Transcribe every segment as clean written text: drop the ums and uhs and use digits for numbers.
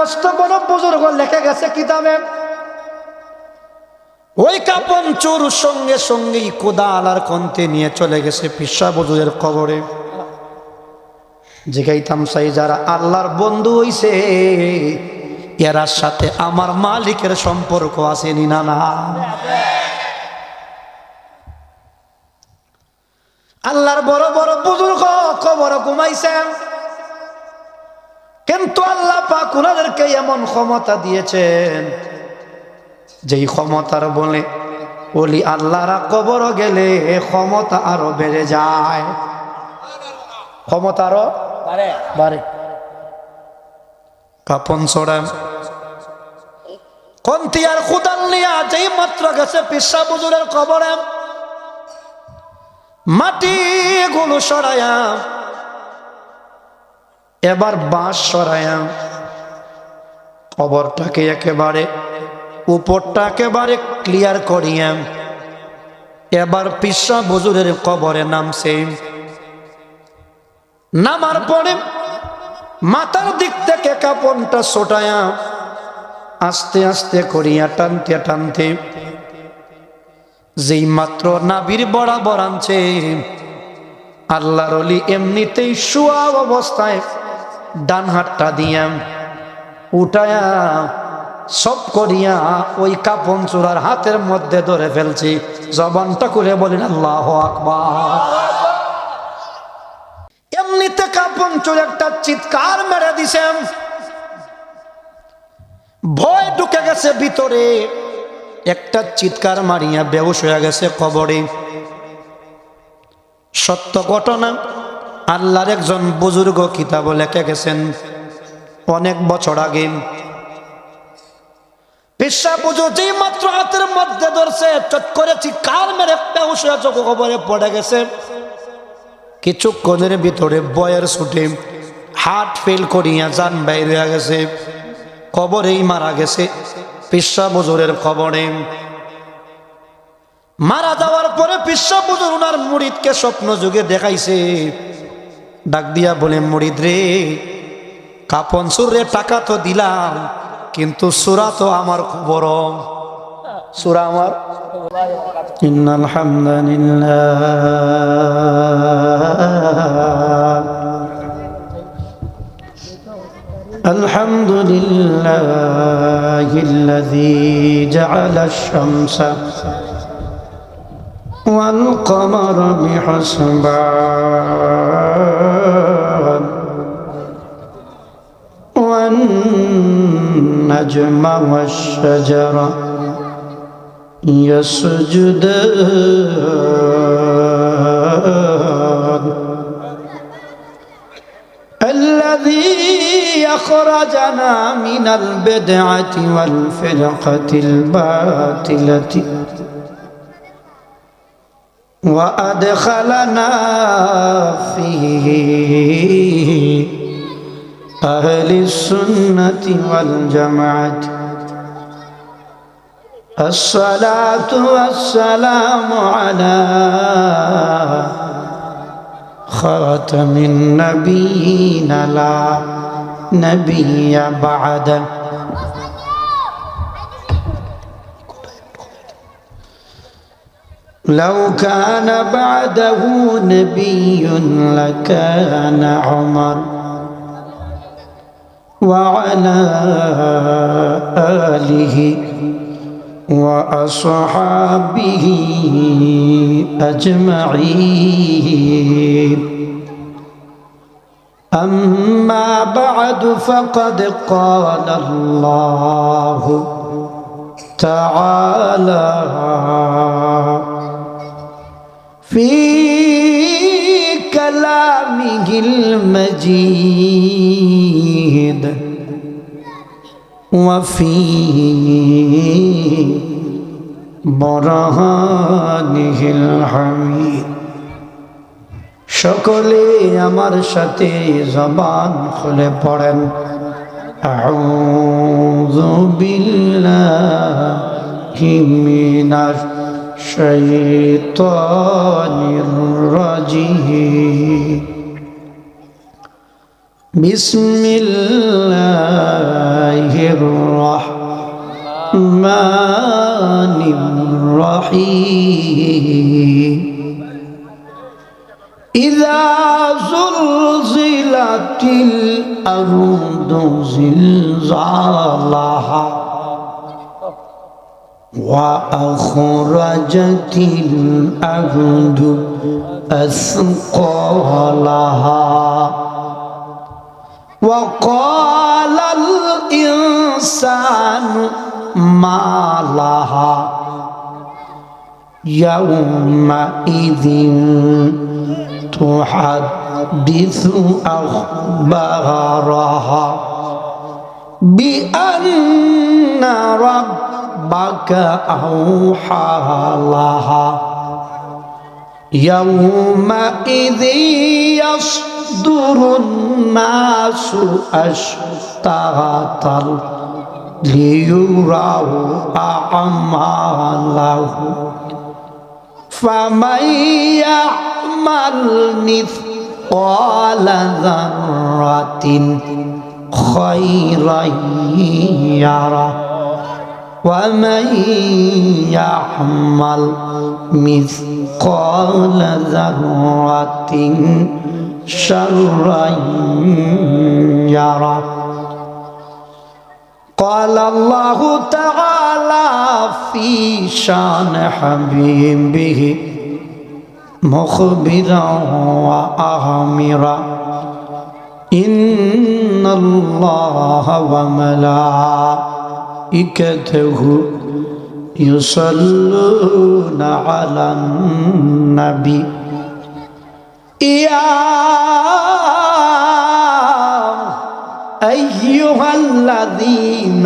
মস্ত বড় বুজুর্গ লেখে গেছে কিতাবে। ওই কাপন চোর সঙ্গে সঙ্গেই কোদাল আর কন্তে নিয়ে চলে গেছে পীর সাহেব হুজুরের কবরে। জিগাইতাম চাই যারা আল্লাহর বন্ধু হইছে এরার সাথে আমার মালিকের সম্পর্ক আছে নি না? না, আল্লাহর বড় বড় বুজুর্গ কবরে ঘুমাইছেন, কিন্তু আল্লাহ পাক উনাদেরকে এমন ক্ষমতা দিয়েছেন যেই ক্ষমতার বলে ওলি আল্লাহরা কবর গেলে ক্ষমতা আরো বেড়ে যায়, ক্ষমতা আরো বাড়ে। কাপন ছড়া কন্তিয়ার খুদাল নিয়া যেই মাত্র গেছে পীর সাহেব হুজুরের কবরে, মাটি গুলো সরায়া এবার বাঁশ সরায়া কবরটাকে একেবারে উপরটা একেবারে ক্লিয়ার করিয়া এবার পীর সাহেব হুজুরের কবরে নামছে। নামার পরে মাথার দিক থেকে কাপড়টা ছোটায়া আস্তে আস্তে করিয়া টানতে টানতে যেই মাত্র নাভির বরাবর আনছে, আল্লাহর ওলি এমনিতেই শুয়া অবস্থায় ডান হাতটা দিয়া উঠায়া সব করিয়া ওই কাপন চূড়ার হাতের মধ্যে ধরে ফেলছি। জবানটা করে বলেন আল্লাহু আকবার। এমনিতে কাপন চোর একটা চিৎকার মেরে দিছেন, ভয় ঢুকে গেছে ভিতরে, একটা চিৎকার মারিয়া বেহুশ হয়ে গেছে কবরে। সত্য ঘটনা, আল্লাহর একজন বুজুর্গ কিতাব লিখে গেছেন অনেক বছর আগে। পীর সাহেব হুজুর যেই মাত্র হাতের মধ্যে ধরছে চট করে চিৎকার মেরে বেহুশ হয়ে কবরে পড়ে গেছে। কিছুক্ষণের ভিতরে বয়ের ছুটে হার্ট ফেল করিয়া জান বাইরে হয়ে গেছে, কবরেই মারা গেছে পীর সাহেব হুজুরের কবরে। মারা যাওয়ার পরে পীর সাহেব হুজুর ওনার মুরিদকে স্বপ্ন যুগে দেখাইছে, ডাক দিয়া বলে মুরিদ রে, কাপন সুরে টাকা তো দিলাম কিন্তু সূরা তো আমার কবর, সূরা আমার। ইন্নাল হামদালিল্লাহ আলহামদুলিল্লাহিল্লাযী জাআলা আশ-শামসা ওয়াল কমারা বিহুসবান ওয়ান নাজমা ওয়াশ-শাজারা يسجدان الذي أخرجنا من البدعة والفرقة الباطلة وأدخلنا فيه أهل السنة والجماعة الصلاة والسلام على خاتم النبيين لا نبي بعده لو كان بعده نبي لكان عمر وعلى آله وأصحابه أجمعين أما بعد فقد قال الله تعالى في كلامه المجيد وفي برهانه الحميد সকলে আমার সাথে জবান খুলে পড়েন আউযু বিল্লাহি মিনাশ শাইতানির রাজিম বিসমিল্লাহির الأرض زلزالها وأخرجت الأرض أثقالها وقال الإنسان ما لها يومئذ تحدث أخبارها بأن ربك أوحى لها يومئذ يصدر الناس أشتاتا ليروا أعمالهم فمن يعمل مثقال ذرة خيرا يره ومن يعمل مثقال ذرة شرا يره قال الله تعالى في شان حبيبه مخبرا وأمرا إن الله وملائكته يصلون على النبي يا أيها الذين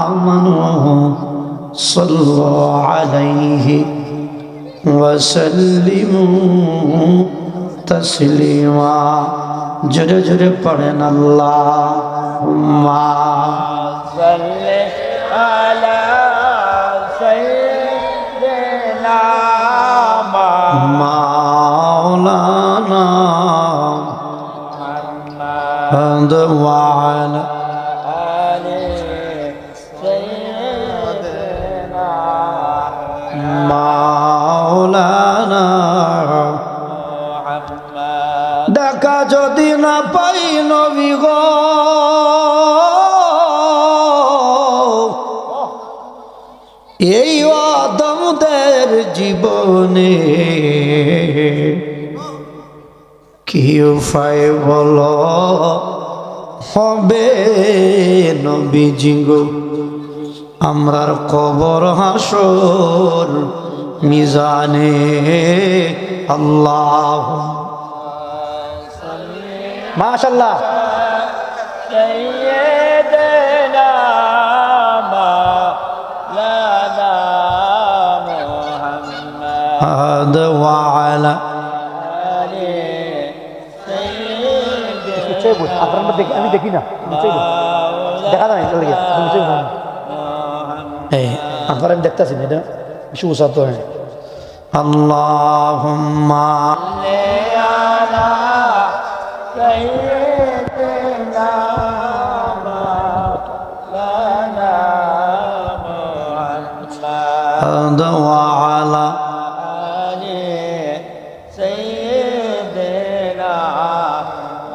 آمنوا صلوا عليه وسلموا تسليما جڑے جڑے پڑھیں اللہم صلی علی سیدنا مولانا محمد وعلى آل سيدنا مولانا محمد ডাকা যদি না পাই নবী গো এই আদমদের জীবনে কি উপায় বলো হবে নবীজি গো আমরার কবর হাসর মিজানে আল্লাহ মাশাআল্লাহ সাইয়্যিদানা মাওলানা মুহাম্মদ ওয়া আলা আলি সাইয়্যিদিনা আমি দেখি না দেখা না এই আপনারা দেখতেছি না এটা বেশি উসাত হয় আল্লাহুম্মা আলা সাইয়্যিদিনা মাওলানা মুহাম্মদ ওয়া আলা আলি সাইয়্যিদিনা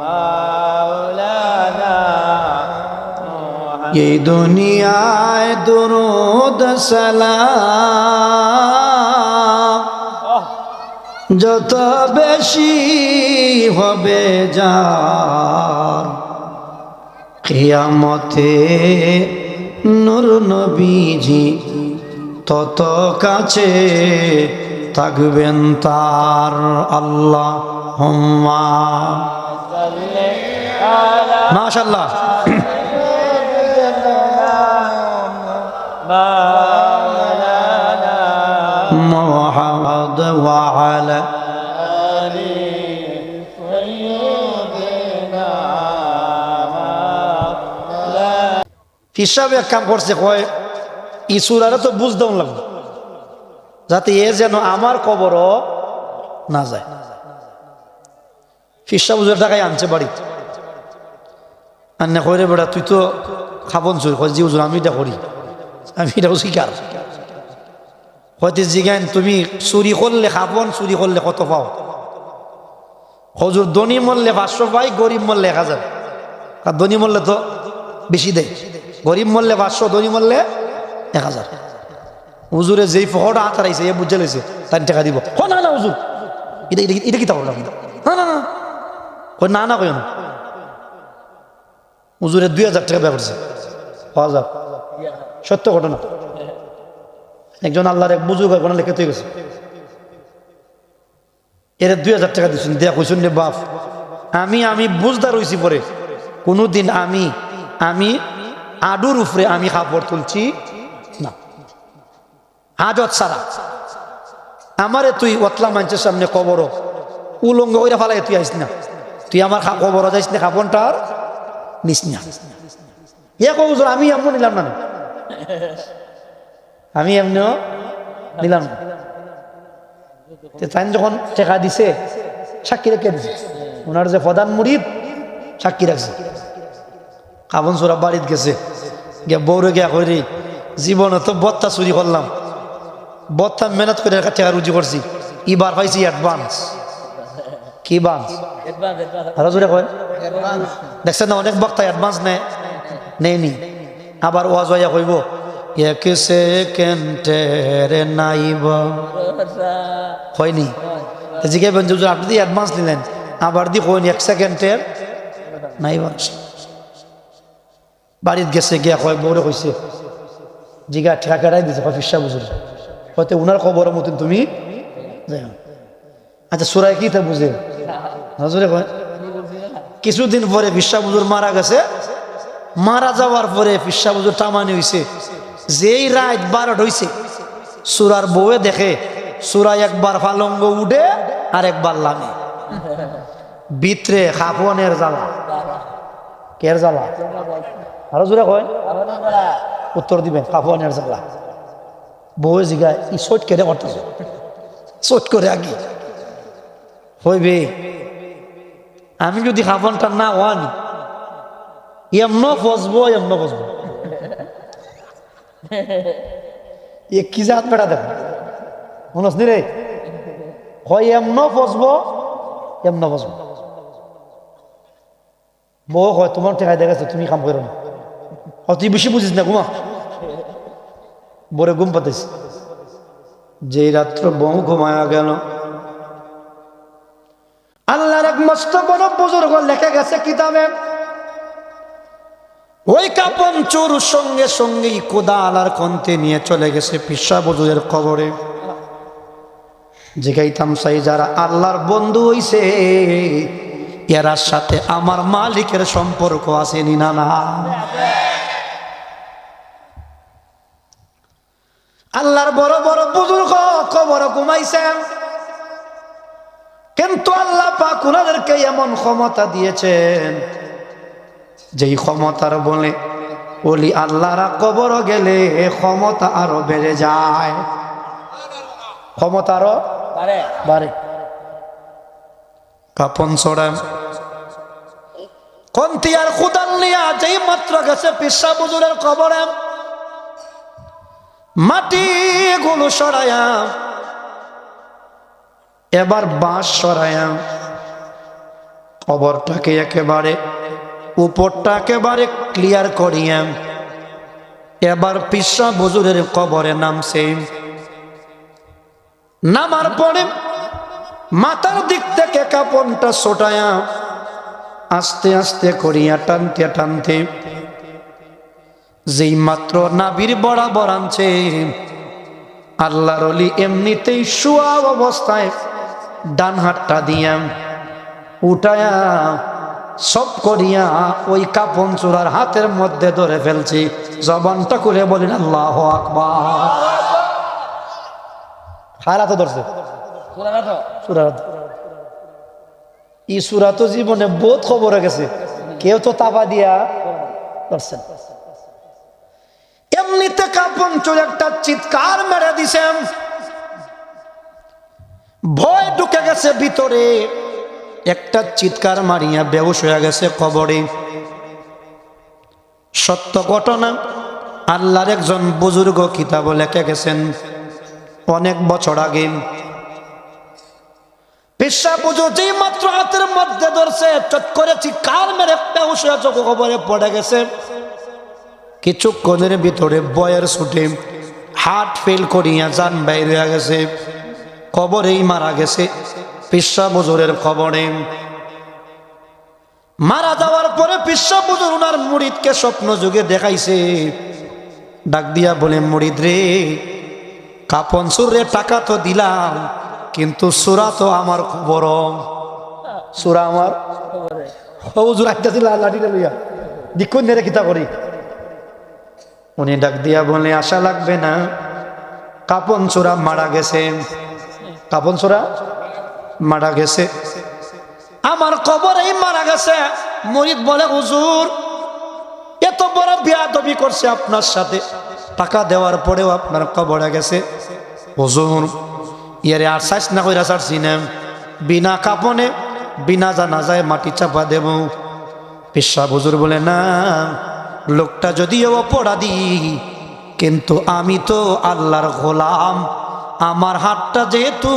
মাওলানা মুহাম্মদ এই দুনিয়ায় দুরূদ সালাম যত বেশি হবে যার কিয়ামতে নূর নবীজি তত কাছে থাকবেন তার আল্লাহুম্মা মাশাআল্লাহ মুহাম্মদ ওয়া আলা আলি সাইয়্যিদিনা হিসাবে কাম করছে কয় ই সূরারে তো বুঝদাও লাগবে যাতে এ যেন আমার কবরও না যায় ফিসা বুঝের টাকায় আনছে বাড়ি আন্না কইরে বেড়া তুই তো খাবন চুরি কয় জি হুজুর আমি এটা করি আমি এটাও শিকার হয়তো জিজ্ঞান তুমি চুরি করলে খাবন চুরি করলে কত পাও হজুর ধনী মরলে 500 পাই গরিব মরলে 1000 আর ধনী মরলে তো বেশি দেয়, গরিব মরলে 500, ধনী মরলে 1000। হুজুরে যেই ফহটা হাত হারাইছে এ বুঝে লেছে তার টাকা দিব। না না হুজুর, এটা কি তা বললাম, না না না না না কই না। হুজুরে 2000 টাকা ব্যয় করছে, পাওয়া যাক সত্য ঘটনা। একজন আল্লাহর এক বুজুর্গ কোন লেখে তুই গেছে, এর 2000 টাকা দিচ্ছেন, দেয়া কইছেন রে বাপ, আমি বুঝদার হইছি পরে কোনোদিন আমি আডুর উপরে আমি কাপড় তুলছি না, হাজত ছাড়া। আমারে তুই অতলা মানুষের সামনে কবর উলঙ্গ করে ফালাই তুই আইস না, তুই আমার কবর যাইস না, কাপড়টা আর নিস না। হুজুর আমি এমন নিলাম না, আমি এমনিও নিলাম না। তাই যখন টেকা দিছে সাক্ষী রেখে দিছে, ওনার যে প্রধান মুরিদ সাক্ষী রাখছে। কাবন সোরা বাড়িতে গেছে, গিয়া বৌরে গিয়া করি জীবনে তো বত্তা চুরি করলাম, বত্তা মেহনত করে টাকা রুজি করছি, এবার পাইছি অ্যাডভান্স। কি বান্স আরো জোরে কয়, দেখছেন না অনেক বক্তা অ্যাডভান্স নেয়নি। আবার ওয়াজ হইয়া কইব এক সেকেন্ডের নাইব, হয়নি জিজ্ঞাসা হুজুর আপনি দিয়ে অ্যাডভান্স নিলেন, আবার দি কইনি 1 সেকেন্ডের নাইব। বাড়িতে গেছে গিয়া কয় বউরে কইছে জিগা ঠেকা কেটাই দিছে, কয় ফিসা বুঝুর হয়তো উনার খবরের মতন তুমি যাই। আচ্ছা সুরায় কি তা বুঝে হুজুরে কয়। কিছুদিন পরে ফিসা বুজুর মারা গেছে, মারা যাওয়ার পরে ফিসা বুজুর টামানি হইছে, যেই রাত 12 হইছে সুরার বউয়ে দেখে সুরা একবার ফালঙ্গ উঠে আর একবার লামে, ভিতরে খাপনের জ্বালা। কের জ্বালা আরো জোরে কয়, উত্তর দিবেন খাপনের জ্বালা। বউয়ে জিগায় ই সোট কেটে করতেছে, সোট করে আগে হইবে। আমি যদি খাপনটা না ওয়ানি এমন ফসবো এ কি জাত বেড়া দেখ মনস নি রে, হয় এমন ফসবো। বউ হয় তোমার ঠেকাই দেখাচ্ছে তুমি কাম করো না, তুই বেশি বুঝিস না, ঘুমা। বরে ঘুম পাতিস, যেই রাত্র বউ ঘুমায়া গেল, আল্লাহর এক মস্ত বড় বুজুর্গ লেখা গেছে কিতাবে, ওই কাপন চোর সঙ্গে সঙ্গেই কোদাল আর কন্তে নিয়ে চলে গেছে পিসা বুজুরের কবরে। জিগাইতাম সাই যারা আল্লাহর বন্ধু হইছে এরার সাথে আমার মালিকের সম্পর্ক আসেনি না না। আল্লাহর বড় বড় বুজুর্গ কবর ঘুমাইছেন, কিন্তু আল্লাহ পাক উনাদেরকে এমন ক্ষমতা দিয়েছেন যেই ক্ষমতার বলে ওলি আল্লাহরা কবর গেলে ক্ষমতা আরো বেড়ে যায়, ক্ষমতা আরো বাড়ে। কাপন ছড়ায় কন্তিয়ার খুদাল নিয়া যেই মাত্র গেছে পিসা বুজুরের কবরে, মাটি গুলো সরায়া এবার বাঁশ সরায়া কবরটাকে একেবারে উপরটা একেবারে ক্লিয়ার করিয়া এবার পিসা বুজুরের কবরে নামছে। নামার পরে মাথার দিক থেকে কাপড়টা ছোটায়া আস্তে আস্তে করিয়া টানতে টানতে যেই মাত্র নাভির বরাবর আনছে, আল্লাহর ওলি এমনিতেই শুয়া অবস্থায় ডান হাতটা দিয়া উঠায়া সব করিয়া ওই কাপন চূড়ার হাতের মধ্যে ধরে ফেলছি। জবানটা করে বলেন আল্লাহু আকবার। হারা তো ধরছে এই সূরা তো জীবনে বহুত খবর গেছে, কেউ তো তাবা দিয়া ধরছেন। এমনিতে কাপন চুর একটা চিৎকার মেরে দিছেন, ভয় ঢুকে গেছে ভিতরে, একটা চিৎকার মারিয়া বেহুশ হয়ে গেছে কবরে। সত্য ঘটনা, আল্লাহর একজন বুজুর্গ কিতাব লেখে গেছেন অনেক বছর আগে পেশা বুঝো যেই মাত্র হাতের মধ্যে ধরছে চট করে চিৎকার মেরে বেহুশ হয়ে চোখ কবরে পড়ে গেছে। কিছুক্ষণের ভিতরে বয়ের ছুটে হার্ট ফেল করিয়া যান বাইরে হয়ে গেছে, কবরেই মারা গেছে। পেশা বুজুরের কবরে মারা যাওয়ার পরে পেশা বুজুর ওনার মুরিদকে স্বপ্ন যুগে দেখাইছে, ডাক দিয়া বলে, মুরিদ রে, কাপন সুরে টাকা তো দিলাম, কিন্তু সুরা তো আমার খবর, সুরা আমার হুজুর আইতাছে লাঠিটা লইয়া দিক্ষণ ধরে কিতা করি। উনি ডাক দিয়া বলে, আশা লাগবে না, কাপন সুরা মারা গেছে, কাপন সুরা মারা গেছে, আমার কবরেই মারা গেছে। মুরিদ বলে, হুজুর এত বড় বেয়াদবি করছে আপনার সাথে, টাকা দেওয়ার পরেও আপনার কবরে গেছে। হুজুর ইয়ারে আর সাইজ না কইরা ছাড়ছি না, বিনা কাপনে বিনা জানাজায় মাটি চাপা দেব। পেশা হুজুর বলে, না, লোকটা যদিও অপরাধী, কিন্তু আমি তো আল্লাহর গোলাম, আমার হাতটা যেহেতু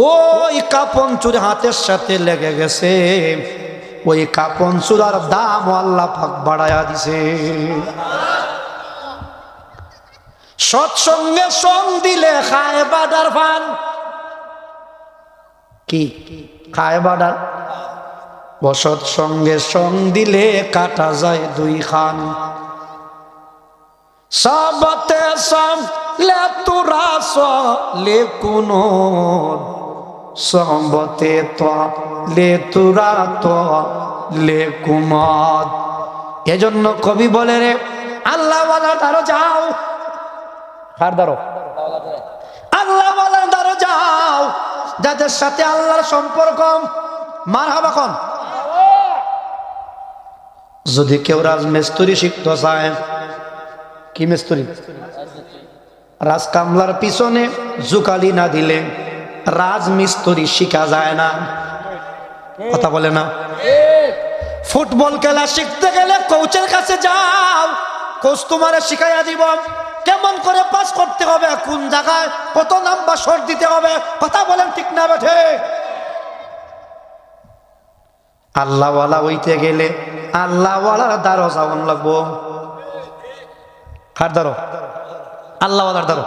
ওই কাপন চুরে হাতের সাথে লেগে গেছে, ওই কাপন চুরার দাম আল্লাহ পাক বাড়ায়া দিছে। সৎসঙ্গে সং দিলে খায় বাডার ফান, কি খায় বাডার, বসৎ সঙ্গে সং দিলে কাটা যায় দুই খান। সবতে সব লে তুরা লে কোনো, সবতে তো লে তুরা তো লে কুমদ। এজন্য কবি বলে, রে আল্লাহ ওয়ালা দ্বারো যাও, কার দ্বারো, আল্লাহ ওয়ালা দ্বারো যাও, যাদের সাথে আল্লাহর সম্পর্ক। মারহাবা কোন। যদি কেউ রাজমিস্ত্রি শিখতে চায়, কি মিস্ত্রি, রাজ কামলার পিছনে জুকালি না দিলে রাজমিস্ত্রি শিখা যায় না, কথা বলে না। ফুটবল খেলা শিখতে গেলে কোচের কাছে যাও, কোচ তোমারে শিখাইয়া দিব কেমন করে পাস করতে হবে, কোন জায়গায় কত নাম্বার শট দিতে হবে, কথা বলেন ঠিক না বেঠে। আল্লাহওয়ালা হইতে গেলে আল্লাহওয়ালার দ্বারো যাওয়ান লাগবো। কার দ্বারো, আল্লাহওয়ালার দ্বারো।